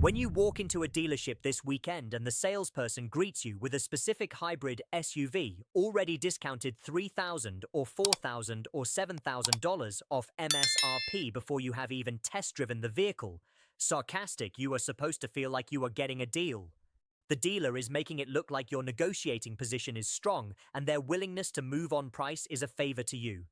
When you walk into a dealership this weekend and the salesperson greets you with a specific hybrid SUV already discounted $3,000 or $4,000 or $7,000 off MSRP before you have even test-driven the vehicle, sarcastic, you are supposed to feel like you are getting a deal. The dealer is making it look like your negotiating position is strong and their willingness to move on price is a favor to you.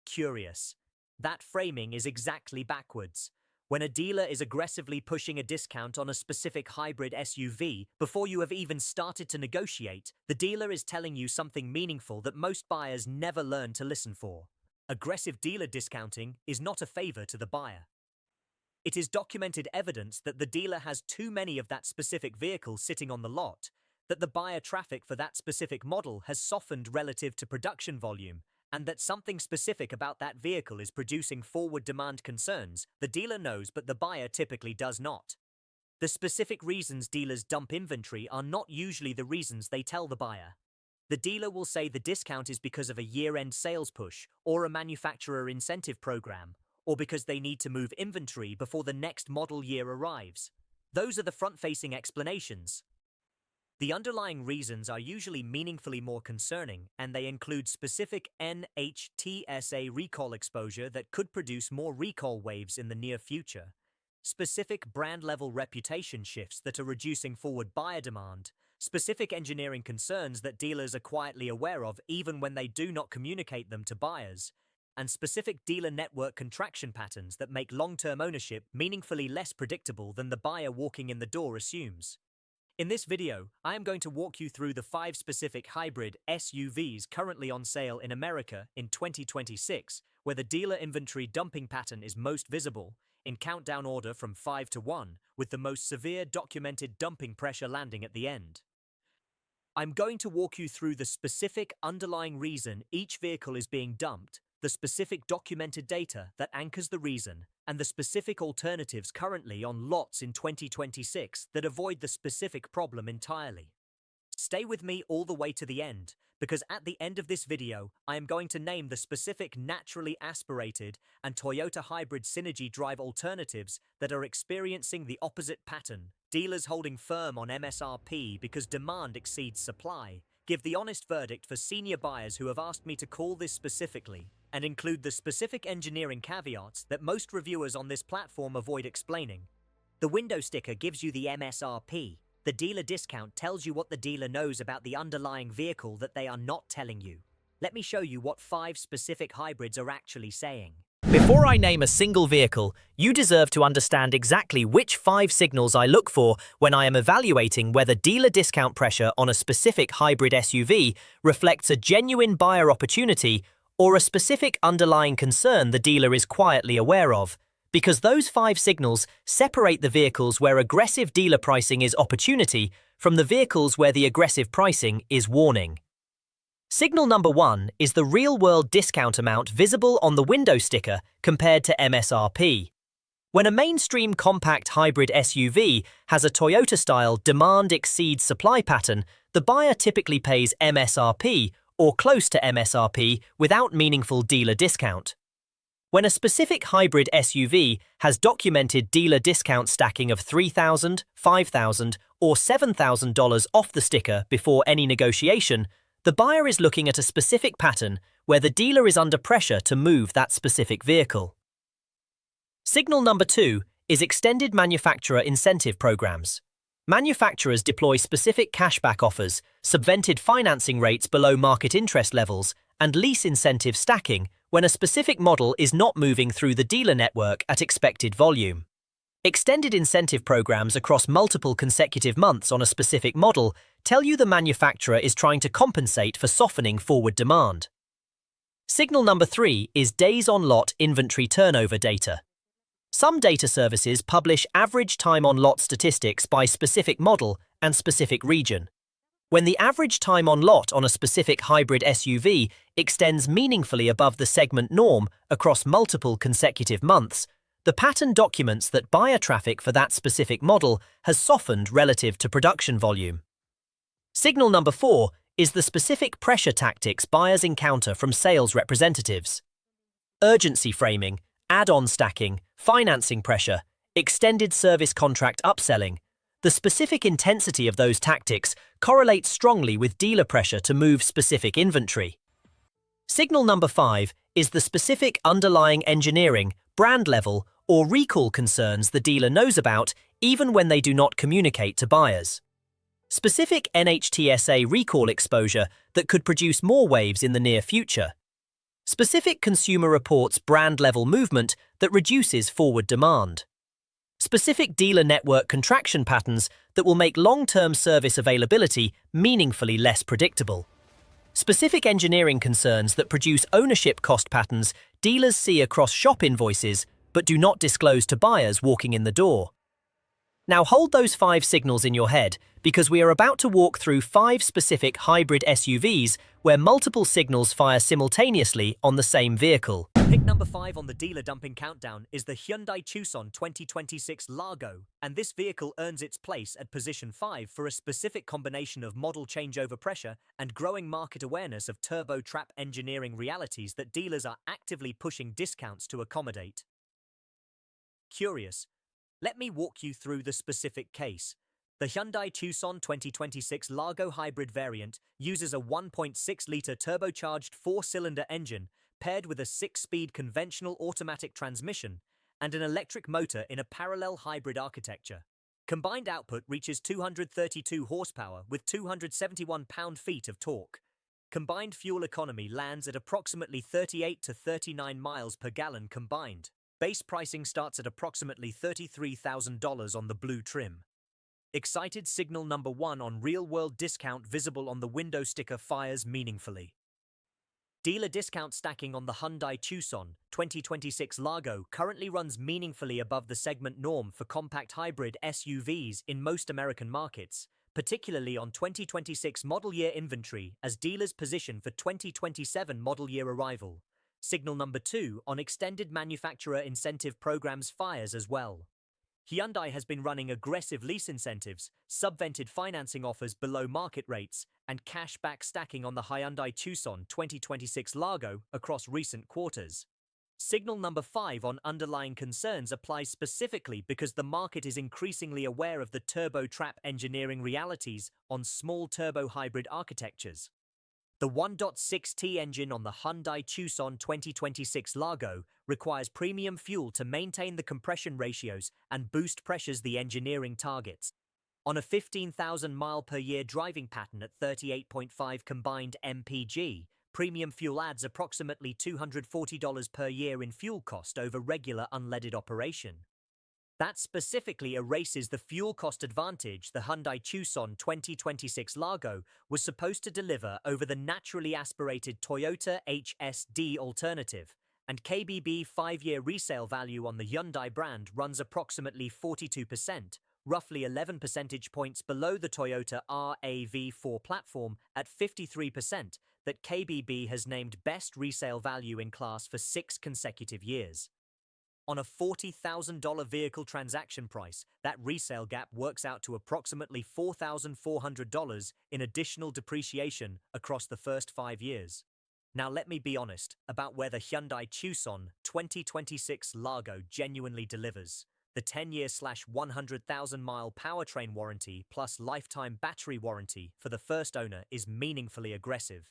Curious. That framing is exactly backwards. When a dealer is aggressively pushing a discount on a specific hybrid SUV before you have even started to negotiate, the dealer is telling you something meaningful that most buyers never learn to listen for. Aggressive dealer discounting is not a favor to the buyer. It is documented evidence that the dealer has too many of that specific vehicle sitting on the lot, that the buyer traffic for that specific model has softened relative to production volume, and that something specific about that vehicle is producing forward demand concerns. The dealer knows, but the buyer typically does not. The specific reasons dealers dump inventory are not usually the reasons they tell the buyer. The dealer will say the discount is because of a year-end sales push or a manufacturer incentive program, or because they need to move inventory before the next model year arrives. Those are the front-facing explanations. The underlying reasons are usually meaningfully more concerning, and they include specific NHTSA recall exposure that could produce more recall waves in the near future, specific brand-level reputation shifts that are reducing forward buyer demand, specific engineering concerns that dealers are quietly aware of even when they do not communicate them to buyers, and specific dealer network contraction patterns that make long-term ownership meaningfully less predictable than the buyer walking in the door assumes. In this video, I am going to walk you through the 5 specific hybrid SUVs currently on sale in America in 2026, where the dealer inventory dumping pattern is most visible, in countdown order from 5 to 1, with the most severe documented dumping pressure landing at the end. I'm going to walk you through the specific underlying reason each vehicle is being dumped, the specific documented data that anchors the reason, and the specific alternatives currently on lots in 2026 that avoid the specific problem entirely. Stay with me all the way to the end, because at the end of this video, I am going to name the specific naturally aspirated and Toyota hybrid Synergy drive alternatives that are experiencing the opposite pattern. Dealers holding firm on MSRP because demand exceeds supply. Give the honest verdict for senior buyers who have asked me to call this specifically, and include the specific engineering caveats that most reviewers on this platform avoid explaining. The window sticker gives you the MSRP. The dealer discount tells you what the dealer knows about the underlying vehicle that they are not telling you. Let me show you what 5 specific hybrids are actually saying. Before I name a single vehicle, you deserve to understand exactly which 5 signals I look for when I am evaluating whether dealer discount pressure on a specific hybrid SUV reflects a genuine buyer opportunity or a specific underlying concern the dealer is quietly aware of, because those 5 signals separate the vehicles where aggressive dealer pricing is opportunity from the vehicles where the aggressive pricing is warning. Signal number 1 is the real-world discount amount visible on the window sticker compared to MSRP. When a mainstream compact hybrid SUV has a Toyota-style demand exceeds supply pattern, the buyer typically pays MSRP or close to MSRP without meaningful dealer discount. When a specific hybrid SUV has documented dealer discount stacking of $3,000, $5,000, or $7,000 off the sticker before any negotiation, the buyer is looking at a specific pattern where the dealer is under pressure to move that specific vehicle. Signal number 2 is extended manufacturer incentive programs. Manufacturers deploy specific cashback offers, subvented financing rates below market interest levels, and lease incentive stacking when a specific model is not moving through the dealer network at expected volume. Extended incentive programs across multiple consecutive months on a specific model tell you the manufacturer is trying to compensate for softening forward demand. Signal number 3 is days on lot inventory turnover data. Some data services publish average time on lot statistics by specific model and specific region. When the average time on lot on a specific hybrid SUV extends meaningfully above the segment norm across multiple consecutive months, the pattern documents that buyer traffic for that specific model has softened relative to production volume. Signal number 4 is the specific pressure tactics buyers encounter from sales representatives. Urgency framing, add-on stacking, financing pressure, extended service contract upselling. The specific intensity of those tactics correlates strongly with dealer pressure to move specific inventory. Signal number 5 is the specific underlying engineering, brand level, or recall concerns the dealer knows about even when they do not communicate to buyers. Specific NHTSA recall exposure that could produce more waves in the near future. Specific consumer reports brand level movement that reduces forward demand. Specific dealer network contraction patterns that will make long-term service availability meaningfully less predictable. Specific engineering concerns that produce ownership cost patterns dealers see across shop invoices but do not disclose to buyers walking in the door. Now hold those 5 signals in your head because we are about to walk through 5 specific hybrid SUVs where multiple signals fire simultaneously on the same vehicle. Pick number 5 on the dealer dumping countdown is the Hyundai Tucson 2026 Largo, and this vehicle earns its place at position 5 for a specific combination of model changeover pressure and growing market awareness of turbo trap engineering realities that dealers are actively pushing discounts to accommodate. Curious? Let me walk you through the specific case. The Hyundai Tucson 2026 Largo hybrid variant uses a 1.6-litre turbocharged 4-cylinder engine paired with a 6-speed conventional automatic transmission and an electric motor in a parallel hybrid architecture. Combined output reaches 232 horsepower with 271 pound-feet of torque. Combined fuel economy lands at approximately 38 to 39 miles per gallon combined. Base pricing starts at approximately $33,000 on the blue trim. Excited signal number 1 on real-world discount visible on the window sticker fires meaningfully. Dealer discount stacking on the Hyundai Tucson 2026 Largo currently runs meaningfully above the segment norm for compact hybrid SUVs in most American markets, particularly on 2026 model year inventory as dealers position for 2027 model year arrival. Signal number 2 on extended manufacturer incentive programs fires as well. Hyundai has been running aggressive lease incentives, subvented financing offers below market rates, and cash-back stacking on the Hyundai Tucson 2026 Largo across recent quarters. Signal number 5 on underlying concerns applies specifically because the market is increasingly aware of the turbo trap engineering realities on small turbo hybrid architectures. The 1.6T engine on the Hyundai Tucson 2026 Largo requires premium fuel to maintain the compression ratios and boost pressures the engineering targets. On a 15,000 mile per year driving pattern at 38.5 combined mpg, premium fuel adds approximately $240 per year in fuel cost over regular unleaded operation. That specifically erases the fuel cost advantage the Hyundai Tucson 2026 Largo was supposed to deliver over the naturally aspirated Toyota HSD alternative, and KBB 5-year resale value on the Hyundai brand runs approximately 42%, roughly 11 percentage points below the Toyota RAV4 platform at 53% that KBB has named best resale value in class for 6 consecutive years. On a $40,000 vehicle transaction price, that resale gap works out to approximately $4,400 in additional depreciation across the first 5 years. Now let me be honest about where the Hyundai Tucson 2026 Largo genuinely delivers. The 10-year/100,000-mile powertrain warranty plus lifetime battery warranty for the first owner is meaningfully aggressive.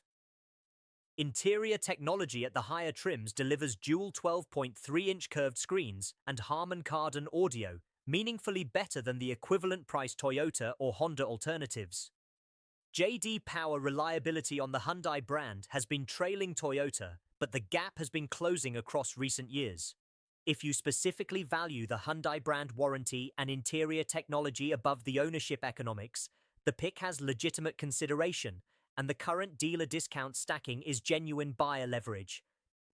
Interior technology at the higher trims delivers dual 12.3-inch curved screens and Harman Kardon audio, meaningfully better than the equivalent-priced Toyota or Honda alternatives. J.D. Power reliability on the Hyundai brand has been trailing Toyota, but the gap has been closing across recent years. If you specifically value the Hyundai brand warranty and interior technology above the ownership economics, the pick has legitimate consideration, and the current dealer discount stacking is genuine buyer leverage.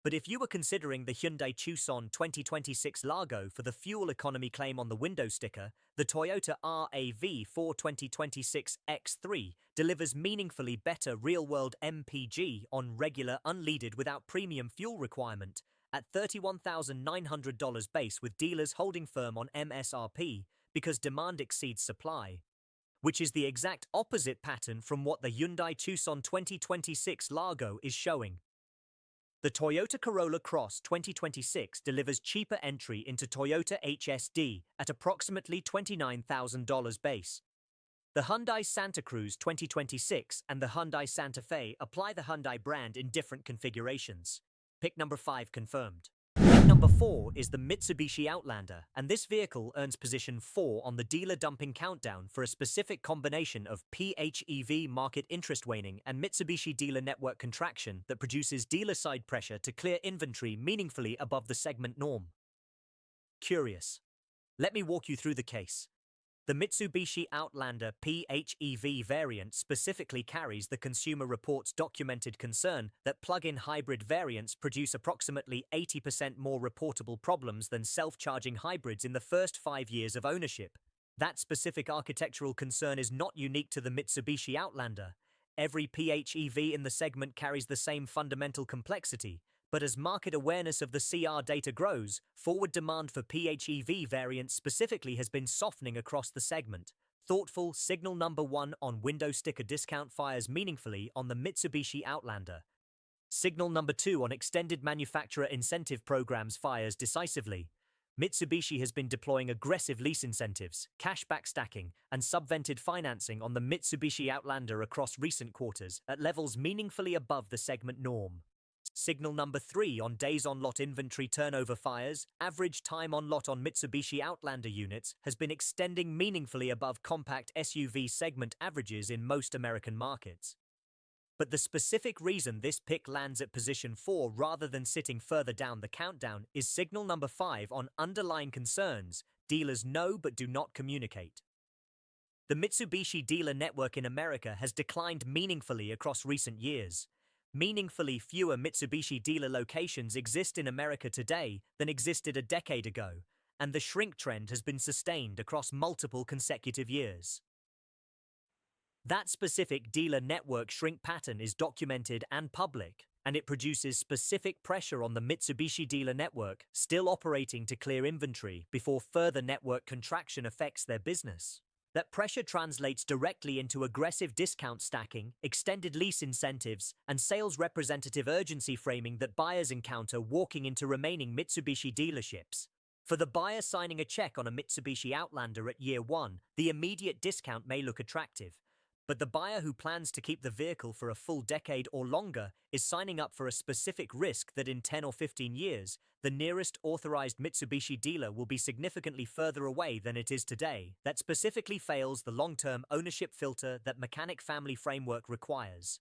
But if you were considering the Hyundai Tucson 2026 Largo for the fuel economy claim on the window sticker, the Toyota RAV4 2026 X3 delivers meaningfully better real-world MPG on regular unleaded without premium fuel requirement at $31,900 base with dealers holding firm on MSRP because demand exceeds supply, which is the exact opposite pattern from what the Hyundai Tucson 2026 Largo is showing. The Toyota Corolla Cross 2026 delivers cheaper entry into Toyota HSD at approximately $29,000 base. The Hyundai Santa Cruz 2026 and the Hyundai Santa Fe apply the Hyundai brand in different configurations. Pick number 5 confirmed. Pick number 4 is the Mitsubishi Outlander, and this vehicle earns position 4 on the dealer dumping countdown for a specific combination of PHEV market interest waning and Mitsubishi dealer network contraction that produces dealer side pressure to clear inventory meaningfully above the segment norm. Curious. Let me walk you through the case. The Mitsubishi Outlander PHEV variant specifically carries the Consumer Reports documented concern that plug-in hybrid variants produce approximately 80% more reportable problems than self-charging hybrids in the first 5 years of ownership. That specific architectural concern is not unique to the Mitsubishi Outlander. Every PHEV in the segment carries the same fundamental complexity, but as market awareness of the CR data grows, forward demand for PHEV variants specifically has been softening across the segment. Thoughtful signal number 1 on window sticker discount fires meaningfully on the Mitsubishi Outlander. Signal number 2 on extended manufacturer incentive programs fires decisively. Mitsubishi has been deploying aggressive lease incentives, cashback stacking, and subvented financing on the Mitsubishi Outlander across recent quarters at levels meaningfully above the segment norm. Signal number 3 on days on lot inventory turnover fires, average time on lot on Mitsubishi Outlander units has been extending meaningfully above compact SUV segment averages in most American markets. But the specific reason this pick lands at position 4 rather than sitting further down the countdown is signal number 5 on underlying concerns dealers know but do not communicate. The Mitsubishi dealer network in America has declined meaningfully across recent years. Meaningfully fewer Mitsubishi dealer locations exist in America today than existed a decade ago, and the shrink trend has been sustained across multiple consecutive years. That specific dealer network shrink pattern is documented and public, and it produces specific pressure on the Mitsubishi dealer network still operating to clear inventory before further network contraction affects their business. That pressure translates directly into aggressive discount stacking, extended lease incentives, and sales representative urgency framing that buyers encounter walking into remaining Mitsubishi dealerships. For the buyer signing a check on a Mitsubishi Outlander at year 1, the immediate discount may look attractive. But the buyer who plans to keep the vehicle for a full decade or longer is signing up for a specific risk that in 10 or 15 years, the nearest authorized Mitsubishi dealer will be significantly further away than it is today. That specifically fails the long-term ownership filter that Mechanic Family Framework requires.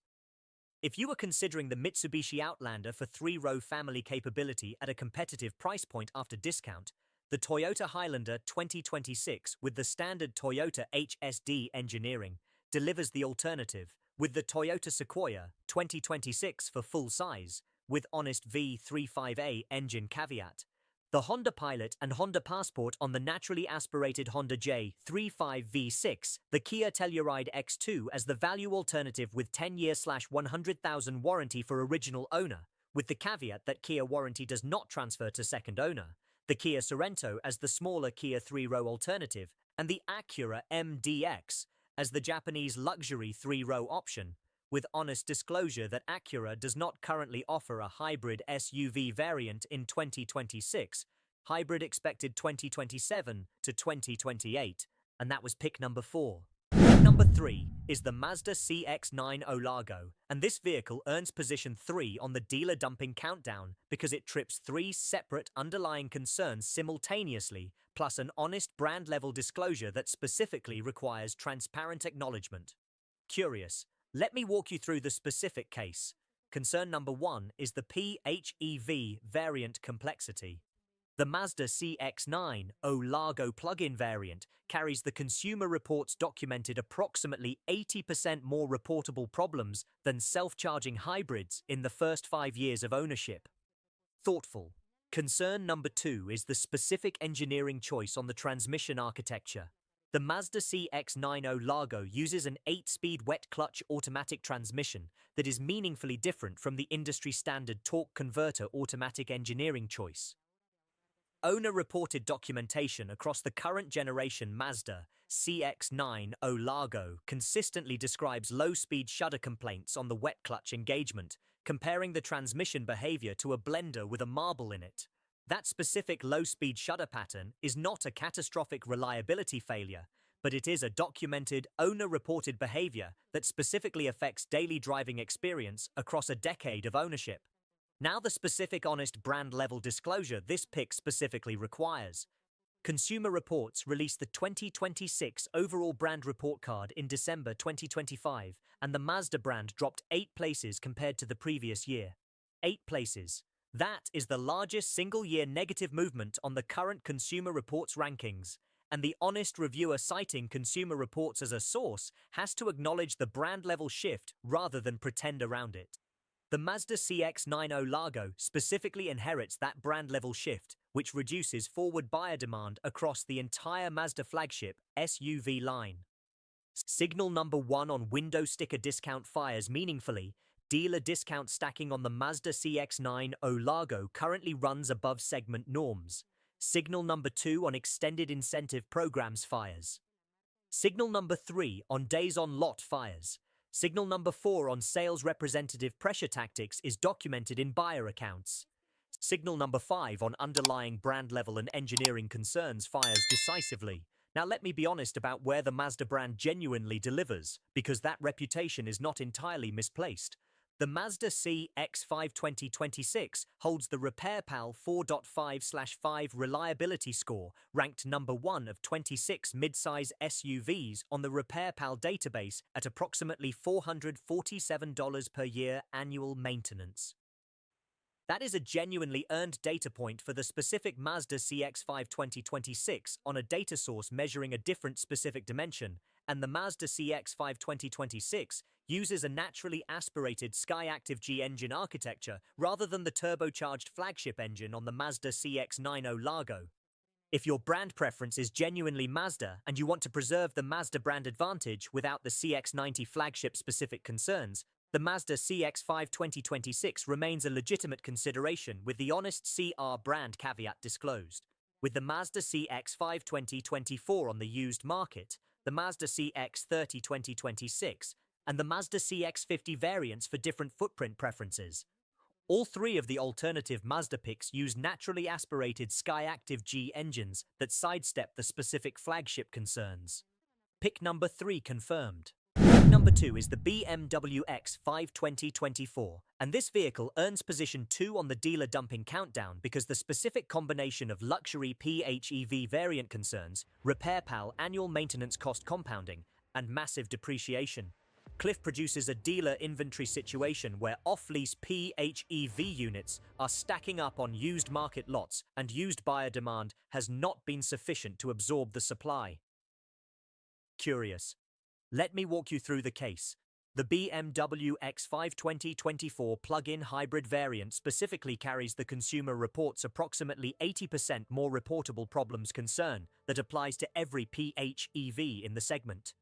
If you are considering the Mitsubishi Outlander for 3-row family capability at a competitive price point after discount, the Toyota Highlander 2026 with the standard Toyota HSD engineering delivers the alternative, with the Toyota Sequoia 2026 for full size, with Honest V35A engine caveat, the Honda Pilot and Honda Passport on the naturally aspirated Honda J35 V6, the Kia Telluride X2 as the value alternative with 10-year/100,000 warranty for original owner, with the caveat that Kia warranty does not transfer to second owner, the Kia Sorento as the smaller Kia 3-row alternative, and the Acura MDX as the Japanese luxury 3-row option, with honest disclosure that Acura does not currently offer a hybrid SUV variant in 2026, hybrid expected 2027 to 2028, and that was pick number 4. Pick number 3 is the Mazda CX-9 Olago, and this vehicle earns position 3 on the dealer dumping countdown because it trips 3 separate underlying concerns simultaneously, plus an honest brand-level disclosure that specifically requires transparent acknowledgement. Curious. Let me walk you through the specific case. Concern number 1 is the PHEV variant complexity. The Mazda CX-9 Olago plug-in variant carries the Consumer Reports documented approximately 80% more reportable problems than self-charging hybrids in the first 5 years of ownership. Thoughtful. Concern number 2 is the specific engineering choice on the transmission architecture. The Mazda CX-9 Olago uses an 8-speed wet clutch automatic transmission that is meaningfully different from the industry-standard torque converter automatic engineering choice. Owner-reported documentation across the current generation Mazda CX-9 Olago consistently describes low-speed shudder complaints on the wet clutch engagement, comparing the transmission behavior to a blender with a marble in it. That specific low-speed shutter pattern is not a catastrophic reliability failure, but it is a documented, owner-reported behavior that specifically affects daily driving experience across a decade of ownership. Now the specific honest brand-level disclosure this pick specifically requires. Consumer Reports released the 2026 overall brand report card in December 2025, and the Mazda brand dropped 8 places compared to the previous year. 8 places. That is the largest single-year negative movement on the current Consumer Reports rankings, and the honest reviewer citing Consumer Reports as a source has to acknowledge the brand-level shift rather than pretend around it. The Mazda CX-90 Largo specifically inherits that brand-level shift, which reduces forward buyer demand across the entire Mazda flagship SUV line. Signal number 1 on window sticker discount fires meaningfully. Dealer discount stacking on the Mazda CX-90 Largo currently runs above segment norms. Signal number 2 on extended incentive programs fires. Signal number 3 on days on lot fires. Signal number 4 on sales representative pressure tactics is documented in buyer accounts. Signal number 5 on underlying brand level and engineering concerns fires decisively. Now let me be honest about where the Mazda brand genuinely delivers, because that reputation is not entirely misplaced. The Mazda CX-5 2026 holds the RepairPal 4.5/5 reliability score, ranked number 1 of 26 midsize SUVs on the RepairPal database at approximately $447 per year annual maintenance. That is a genuinely earned data point for the specific Mazda CX-5 2026 on a data source measuring a different specific dimension, and the Mazda CX-5 2026 uses a naturally aspirated SkyActiv-G engine architecture rather than the turbocharged flagship engine on the Mazda CX-90 Largo. If your brand preference is genuinely Mazda and you want to preserve the Mazda brand advantage without the CX-90 flagship-specific concerns, the Mazda CX-5 2026 remains a legitimate consideration with the honest CR brand caveat disclosed. With the Mazda CX-5 2024 on the used market, the Mazda CX-30 2026, and the Mazda CX-50 variants for different footprint preferences. All 3 of the alternative Mazda picks use naturally aspirated SkyActiv-G engines that sidestep the specific flagship concerns. Pick number 3 confirmed. Number 2 is the BMW X5 2024, and this vehicle earns position 2 on the dealer dumping countdown because the specific combination of luxury PHEV variant concerns, RepairPal annual maintenance cost compounding, and massive depreciation. Cliff produces a dealer inventory situation where off-lease PHEV units are stacking up on used market lots, and used buyer demand has not been sufficient to absorb the supply. Curious. Let me walk you through the case. The BMW X5 2024 plug-in hybrid variant specifically carries the Consumer Reports approximately 80% more reportable problems concern that applies to every PHEV in the segment.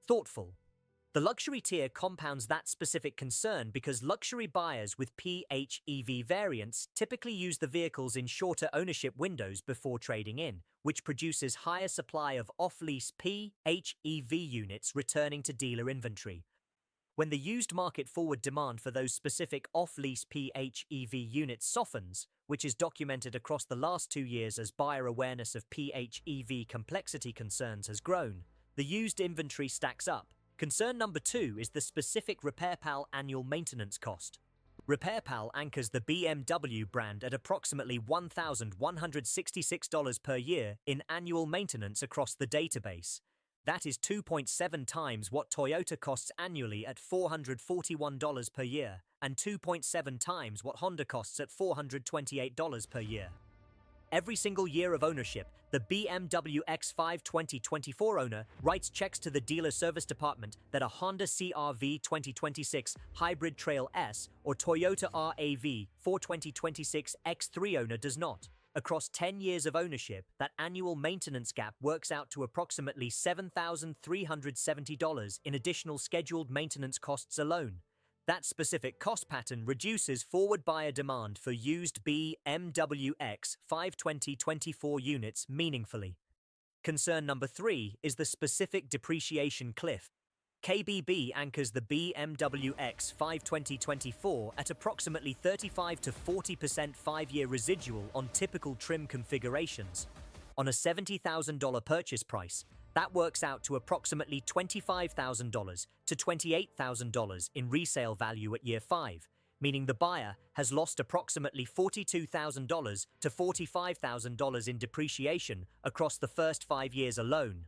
Thoughtful. The luxury tier compounds that specific concern because luxury buyers with PHEV variants typically use the vehicles in shorter ownership windows before trading in, which produces higher supply of off-lease PHEV units returning to dealer inventory. When the used market forward demand for those specific off-lease PHEV units softens, which is documented across the last 2 years as buyer awareness of PHEV complexity concerns has grown, the used inventory stacks up. Concern number 2 is the specific RepairPal annual maintenance cost. RepairPal anchors the BMW brand at approximately $1,166 per year in annual maintenance across the database. That is 2.7 times what Toyota costs annually at $441 per year, and 2.7 times what Honda costs at $428 per year. Every single year of ownership, the BMW X5 2024 owner writes checks to the dealer service department that a Honda CR-V 2026 Hybrid Trail S or Toyota RAV4 2026 X3 owner does not. Across 10 years of ownership, that annual maintenance gap works out to approximately $7,370 in additional scheduled maintenance costs alone. That specific cost pattern reduces forward buyer demand for used BMW X5 2024 units meaningfully. Concern number 3 is the specific depreciation cliff. KBB anchors the BMW X5 2024 at approximately 35 to 40% 5-year residual on typical trim configurations. On a $70,000 purchase price, that works out to approximately $25,000 to $28,000 in resale value at year 5, meaning the buyer has lost approximately $42,000 to $45,000 in depreciation across the first 5 years alone.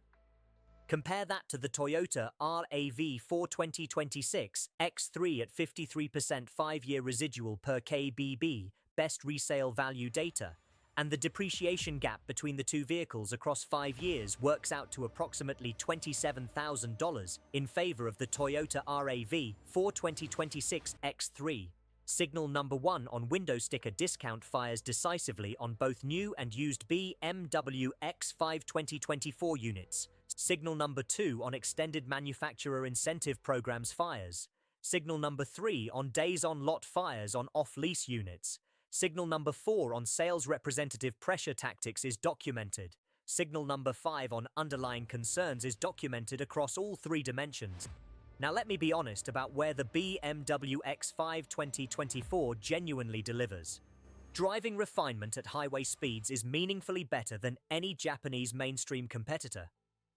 Compare that to the Toyota RAV4 2026 X3 at 53% 5-year residual per KBB, best resale value data, and the depreciation gap between the two vehicles across 5 years works out to approximately $27,000 in favor of the Toyota RAV4 2026 X3. Signal number 1 on window sticker discount fires decisively on both new and used BMW X5 2024 units. Signal number 2 on extended manufacturer incentive programs fires. Signal number 3 on days on lot fires on off-lease units. Signal number 4 on sales representative pressure tactics is documented. Signal number 5 on underlying concerns is documented across all 3 dimensions. Now let me be honest about where the BMW X5 2024 genuinely delivers. Driving refinement at highway speeds is meaningfully better than any Japanese mainstream competitor.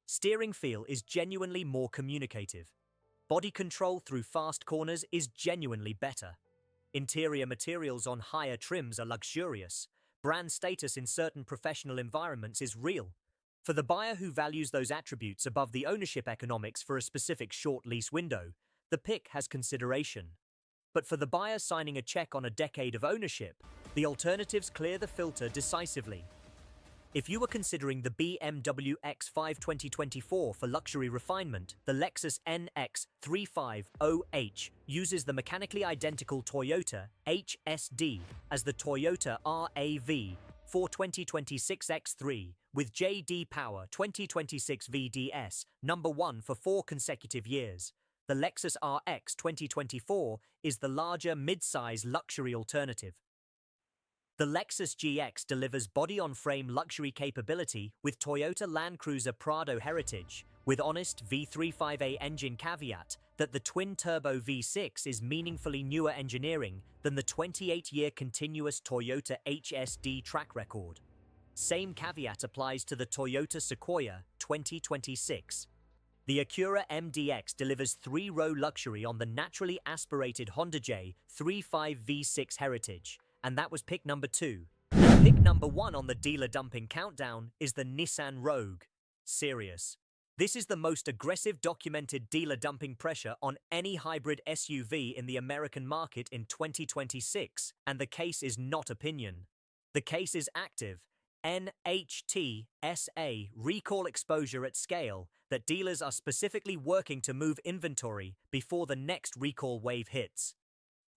Steering feel is genuinely more communicative. Body control through fast corners is genuinely better. Interior materials on higher trims are luxurious. Brand status in certain professional environments is real. For the buyer who values those attributes above the ownership economics for a specific short lease window, the pick has consideration. But for the buyer signing a check on a decade of ownership, the alternatives clear the filter decisively. If you were considering the BMW X5 2024 for luxury refinement, the Lexus NX350H uses the mechanically identical Toyota HSD as the Toyota RAV4 2026 X3 with JD Power 2026 VDS number 1 for 4 consecutive years. The Lexus RX 2024 is the larger mid-size luxury alternative. The Lexus GX delivers body-on-frame luxury capability with Toyota Land Cruiser Prado heritage, with honest V35A engine caveat that the twin-turbo V6 is meaningfully newer engineering than the 28-year continuous Toyota HSD track record. Same caveat applies to the Toyota Sequoia 2026. The Acura MDX delivers 3-row luxury on the naturally aspirated Honda J35 V6 heritage, and that was pick number 2. Pick number 1 on the dealer dumping countdown is the Nissan Rogue. Serious. This is the most aggressive documented dealer dumping pressure on any hybrid SUV in the American market in 2026, and the case is not opinion. The case is active. NHTSA recall exposure at scale that dealers are specifically working to move inventory before the next recall wave hits.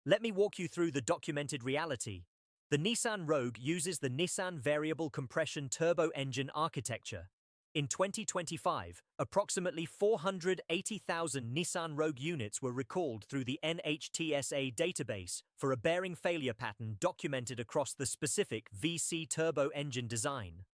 Let me walk you through the documented reality. The Nissan Rogue uses the Nissan variable compression turbo engine architecture. In 2025, approximately 480,000 Nissan Rogue units were recalled through the NHTSA database for a bearing failure pattern documented across the specific VC turbo engine design.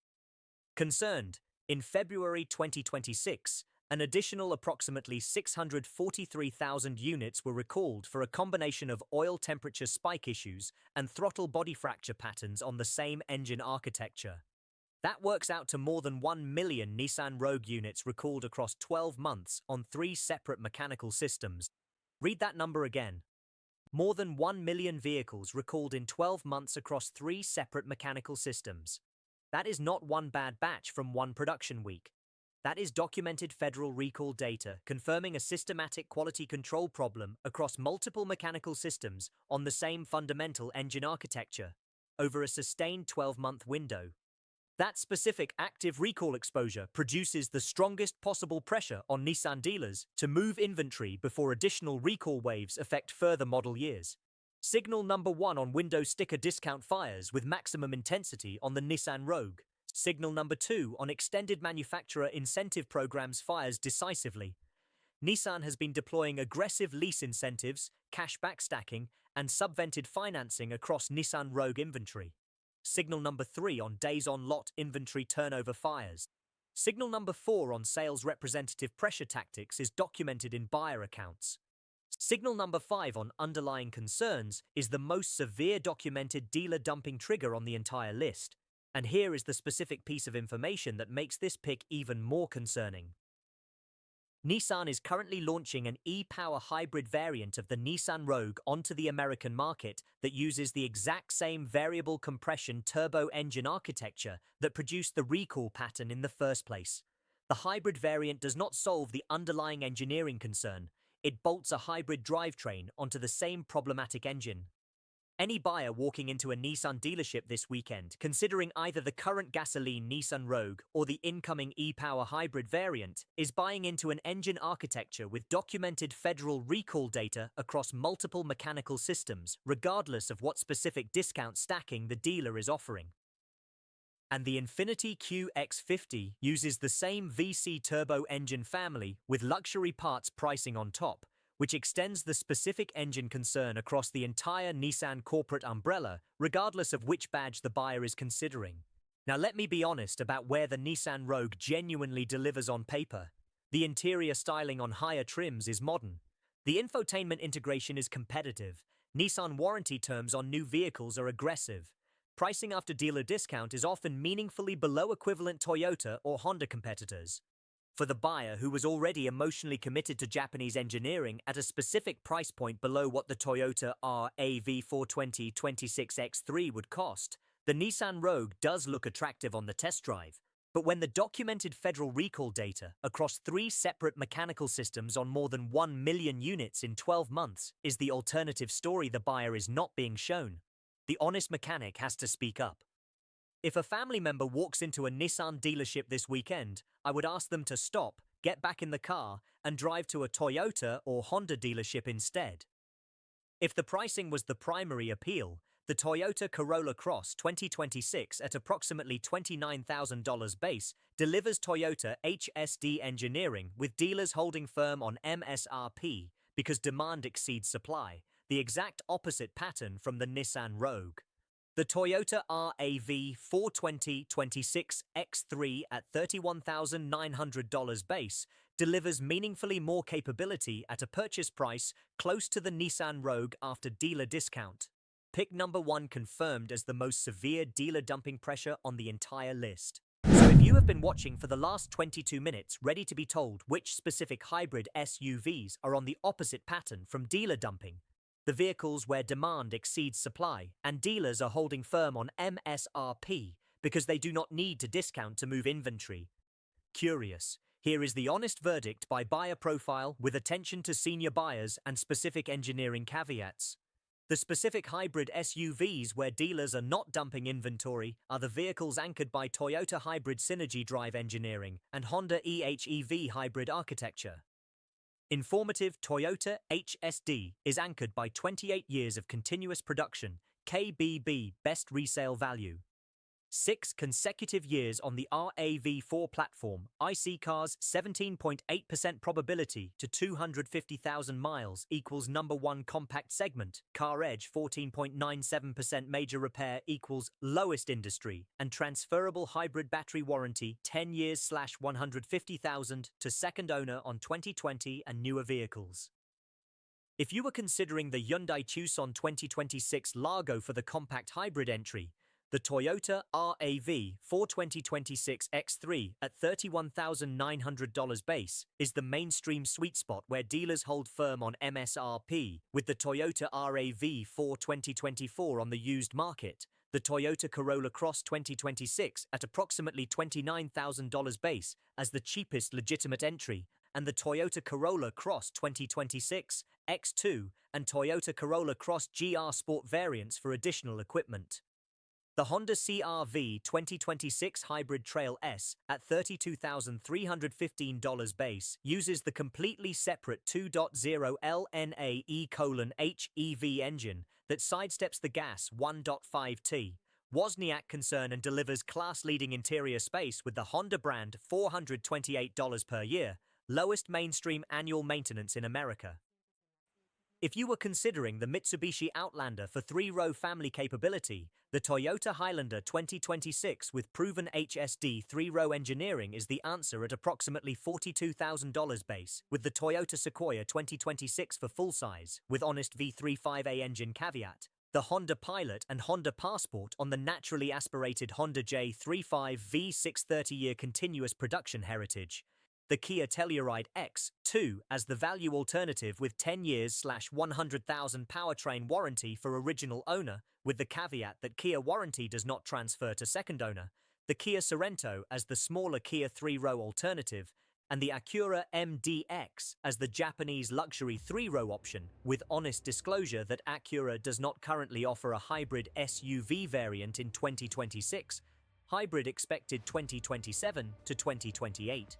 Concerned, in February 2026, an additional approximately 643,000 units were recalled for a combination of oil temperature spike issues and throttle body fracture patterns on the same engine architecture. That works out to more than 1 million Nissan Rogue units recalled across 12 months on 3 separate mechanical systems. Read that number again. More than 1 million vehicles recalled in 12 months across 3 separate mechanical systems. That is not one bad batch from one production week. That is documented federal recall data confirming a systematic quality control problem across multiple mechanical systems on the same fundamental engine architecture over a sustained 12-month window. That specific active recall exposure produces the strongest possible pressure on Nissan dealers to move inventory before additional recall waves affect further model years. Signal number 1 on window sticker discount fires with maximum intensity on the Nissan Rogue. Signal number 2 on extended manufacturer incentive programs fires decisively. Nissan has been deploying aggressive lease incentives, cashback stacking, and subvented financing across Nissan Rogue inventory. Signal number 3 on days on lot inventory turnover fires. Signal number 4 on sales representative pressure tactics is documented in buyer accounts. Signal number 5 on underlying concerns is the most severe documented dealer dumping trigger on the entire list. And here is the specific piece of information that makes this pick even more concerning. Nissan is currently launching an e-Power hybrid variant of the Nissan Rogue onto the American market that uses the exact same variable compression turbo engine architecture that produced the recall pattern in the first place. The hybrid variant does not solve the underlying engineering concern. It bolts a hybrid drivetrain onto the same problematic engine. Any buyer walking into a Nissan dealership this weekend, considering either the current gasoline Nissan Rogue or the incoming e-Power hybrid variant, is buying into an engine architecture with documented federal recall data across multiple mechanical systems, regardless of what specific discount stacking the dealer is offering. And the Infiniti QX50 uses the same VC turbo engine family with luxury parts pricing on top, which extends the specific engine concern across the entire Nissan corporate umbrella, regardless of which badge the buyer is considering. Now let me be honest about where the Nissan Rogue genuinely delivers on paper. The interior styling on higher trims is modern. The infotainment integration is competitive. Nissan warranty terms on new vehicles are aggressive. Pricing after dealer discount is often meaningfully below equivalent Toyota or Honda competitors. For the buyer who was already emotionally committed to Japanese engineering at a specific price point below what the Toyota RAV420 26X3 would cost, the Nissan Rogue does look attractive on the test drive. But when the documented federal recall data across 3 separate mechanical systems on more than 1 million units in 12 months is the alternative story the buyer is not being shown, the honest mechanic has to speak up. If a family member walks into a Nissan dealership this weekend, I would ask them to stop, get back in the car, and drive to a Toyota or Honda dealership instead. If the pricing was the primary appeal, the Toyota Corolla Cross 2026 at approximately $29,000 base delivers Toyota HSD engineering with dealers holding firm on MSRP because demand exceeds supply, the exact opposite pattern from the Nissan Rogue. The Toyota RAV420 26X3 at $31,900 base delivers meaningfully more capability at a purchase price close to the Nissan Rogue after dealer discount. Pick number 1 confirmed as the most severe dealer dumping pressure on the entire list. So if you have been watching for the last 22 minutes ready to be told which specific hybrid SUVs are on the opposite pattern from dealer dumping, the vehicles where demand exceeds supply and dealers are holding firm on MSRP because they do not need to discount to move inventory. Curious, here is the honest verdict by buyer profile with attention to senior buyers and specific engineering caveats. The specific hybrid SUVs where dealers are not dumping inventory are the vehicles anchored by Toyota Hybrid Synergy Drive engineering and Honda eHEV hybrid architecture. Informative Toyota HSD is anchored by 28 years of continuous production, KBB best resale value. 6 consecutive years on the RAV4 platform, IC cars 17.8% probability to 250,000 miles equals number 1 compact segment, car edge 14.97% major repair equals lowest industry, and transferable hybrid battery warranty 10 years/150,000 to second owner on 2020 and newer vehicles. If you were considering the Hyundai Tucson 2026 Largo for the compact hybrid entry, the Toyota RAV420 26X3 at $31,900 base is the mainstream sweet spot where dealers hold firm on MSRP, with the Toyota RAV4 2024 on the used market, the Toyota Corolla Cross 2026 at approximately $29,000 base as the cheapest legitimate entry, and the Toyota Corolla Cross 2026 X2 and Toyota Corolla Cross GR Sport variants for additional equipment. The Honda CR-V 2026 Hybrid Trail S at $32,315 base uses the completely separate 2.0 LNAE:/H EV engine that sidesteps the gas 1.5T Wozniak concern and delivers class-leading interior space with the Honda brand $428 per year, lowest mainstream annual maintenance in America. If you were considering the Mitsubishi Outlander for three-row family capability, the Toyota Highlander 2026 with proven HSD three-row engineering is the answer at approximately $42,000 base, with the Toyota Sequoia 2026 for full-size, with honest V35A engine caveat, the Honda Pilot and Honda Passport on the naturally aspirated Honda J35 V6 30-year continuous production heritage, the Kia Telluride X2 as the value alternative with 10 years/100,000 powertrain warranty for original owner, with the caveat that Kia warranty does not transfer to second owner, the Kia Sorento as the smaller Kia three-row alternative, and the Acura MDX as the Japanese luxury three-row option, with honest disclosure that Acura does not currently offer a hybrid SUV variant in 2026, hybrid expected 2027 to 2028.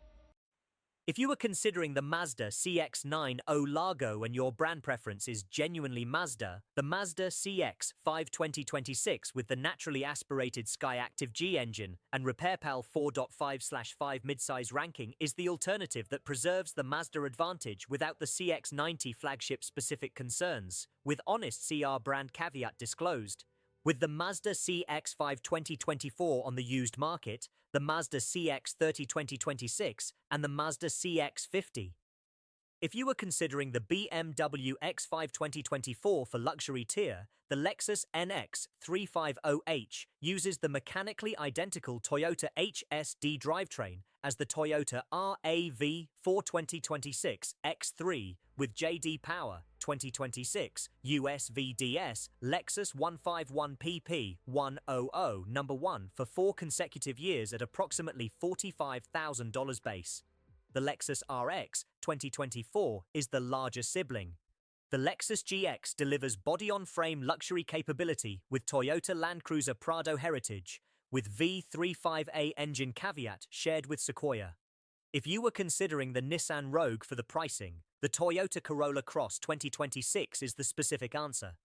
If you were considering the Mazda CX-9 Largo and your brand preference is genuinely Mazda, the Mazda CX-5 2026 with the naturally aspirated Skyactiv G engine and RepairPal 4.5/5 midsize ranking is the alternative that preserves the Mazda advantage without the CX-90 flagship-specific concerns, with honest CR brand caveat disclosed. With the Mazda CX-5 2024 on the used market, the Mazda CX-30 2026, and the Mazda CX-50. If you were considering the BMW X5 2024 for luxury tier, the Lexus NX 350h uses the mechanically identical Toyota HSD drivetrain as the Toyota RAV4 2026 X3 with JD Power 2026 USVDS Lexus 151PP100 number 1 for 4 consecutive years at approximately $45,000 base. The Lexus RX 2024 is the larger sibling. The Lexus GX delivers body-on-frame luxury capability with Toyota Land Cruiser Prado heritage, with V35A engine caveat shared with Sequoia. If you were considering the Nissan Rogue for the pricing, the Toyota Corolla Cross 2026 is the specific answer.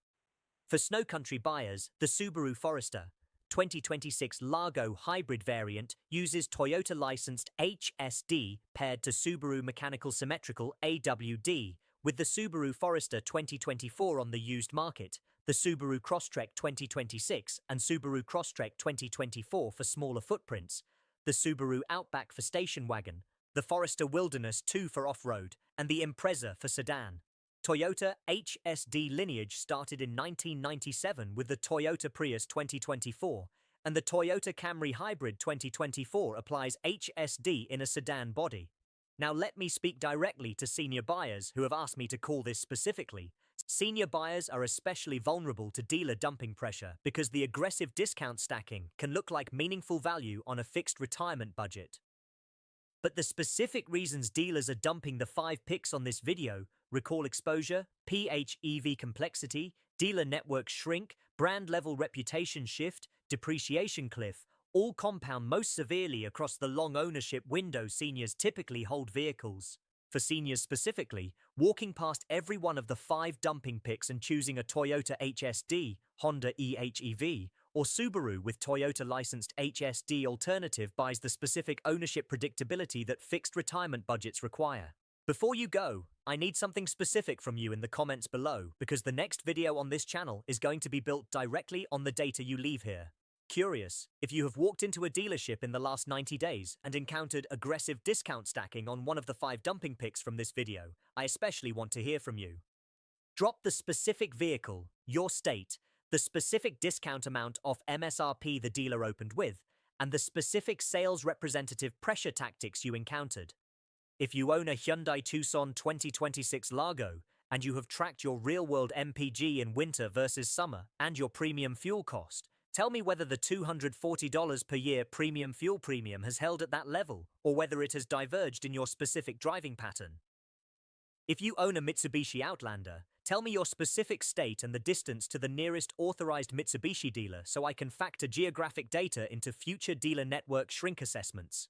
For snow country buyers, the Subaru Forester 2026 Largo hybrid variant uses Toyota-licensed HSD paired to Subaru Mechanical Symmetrical AWD, with the Subaru Forester 2024 on the used market, the Subaru Crosstrek 2026 and Subaru Crosstrek 2024 for smaller footprints, the Subaru Outback for station wagon, the Forester Wilderness 2 for off-road, and the Impreza for sedan. Toyota HSD lineage started in 1997 with the Toyota Prius 2024, and the Toyota Camry Hybrid 2024 applies HSD in a sedan body. Now let me speak directly to senior buyers who have asked me to call this specifically. Senior buyers are especially vulnerable to dealer dumping pressure because the aggressive discount stacking can look like meaningful value on a fixed retirement budget. But the specific reasons dealers are dumping the 5 picks on this video, recall exposure, PHEV complexity, dealer network shrink, brand level reputation shift, depreciation cliff, all compound most severely across the long ownership window seniors typically hold vehicles. For seniors specifically, walking past every one of the 5 dumping picks and choosing a Toyota HSD, Honda EHEV, or Subaru with Toyota-licensed HSD alternative buys the specific ownership predictability that fixed retirement budgets require. Before you go, I need something specific from you in the comments below because the next video on this channel is going to be built directly on the data you leave here. Curious, if you have walked into a dealership in the last 90 days and encountered aggressive discount stacking on one of the 5 dumping picks from this video, I especially want to hear from you. Drop the specific vehicle, your state, the specific discount amount off MSRP the dealer opened with, and the specific sales representative pressure tactics you encountered. If you own a Hyundai Tucson 2026 Largo, and you have tracked your real-world MPG in winter versus summer and your premium fuel cost, tell me whether the $240 per year premium fuel premium has held at that level, or whether it has diverged in your specific driving pattern. If you own a Mitsubishi Outlander, tell me your specific state and the distance to the nearest authorized Mitsubishi dealer so I can factor geographic data into future dealer network shrink assessments.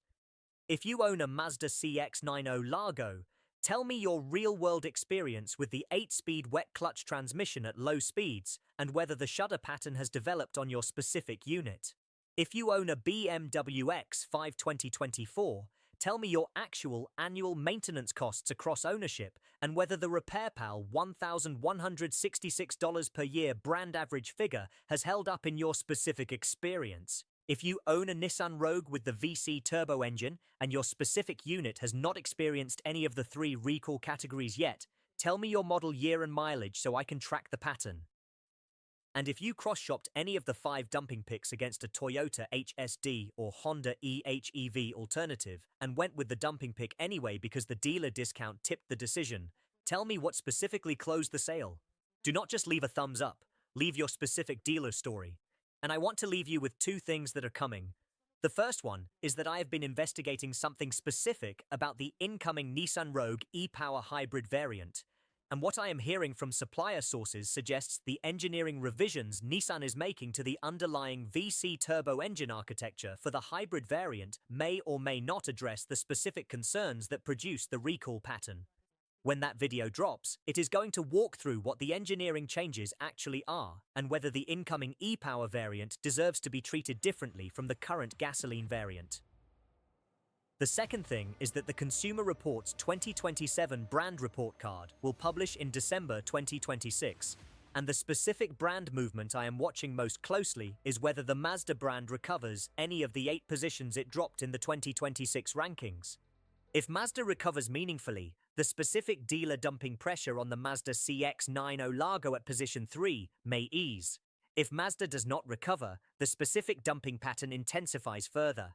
If you own a Mazda CX-90 Largo, tell me your real-world experience with the 8-speed wet clutch transmission at low speeds and whether the shudder pattern has developed on your specific unit. If you own a BMW X5 2024, Tell me your actual annual maintenance costs across ownership and whether the RepairPal $1,166 per year brand average figure has held up in your specific experience. If you own a Nissan Rogue with the VC turbo engine and your specific unit has not experienced any of the 3 recall categories yet, tell me your model year and mileage so I can track the pattern. And if you cross-shopped any of the 5 dumping picks against a Toyota HSD or Honda EHEV alternative and went with the dumping pick anyway because the dealer discount tipped the decision, tell me what specifically closed the sale. Do not just leave a thumbs up, leave your specific dealer story. And I want to leave you with 2 things that are coming. The first one is that I have been investigating something specific about the incoming Nissan Rogue e-Power hybrid variant. And what I am hearing from supplier sources suggests the engineering revisions Nissan is making to the underlying VC turbo engine architecture for the hybrid variant may or may not address the specific concerns that produce the recall pattern. When that video drops, it is going to walk through what the engineering changes actually are and whether the incoming e-Power variant deserves to be treated differently from the current gasoline variant. The second thing is that the Consumer Reports 2027 brand report card will publish in December 2026, and the specific brand movement I am watching most closely is whether the Mazda brand recovers any of the 8 positions it dropped in the 2026 rankings. If Mazda recovers meaningfully, the specific dealer dumping pressure on the Mazda CX-9 Largo at position 3 may ease. If Mazda does not recover, the specific dumping pattern intensifies further.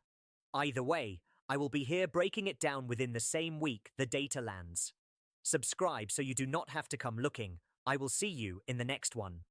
Either way, I will be here breaking it down within the same week the data lands. Subscribe so you do not have to come looking. I will see you in the next one.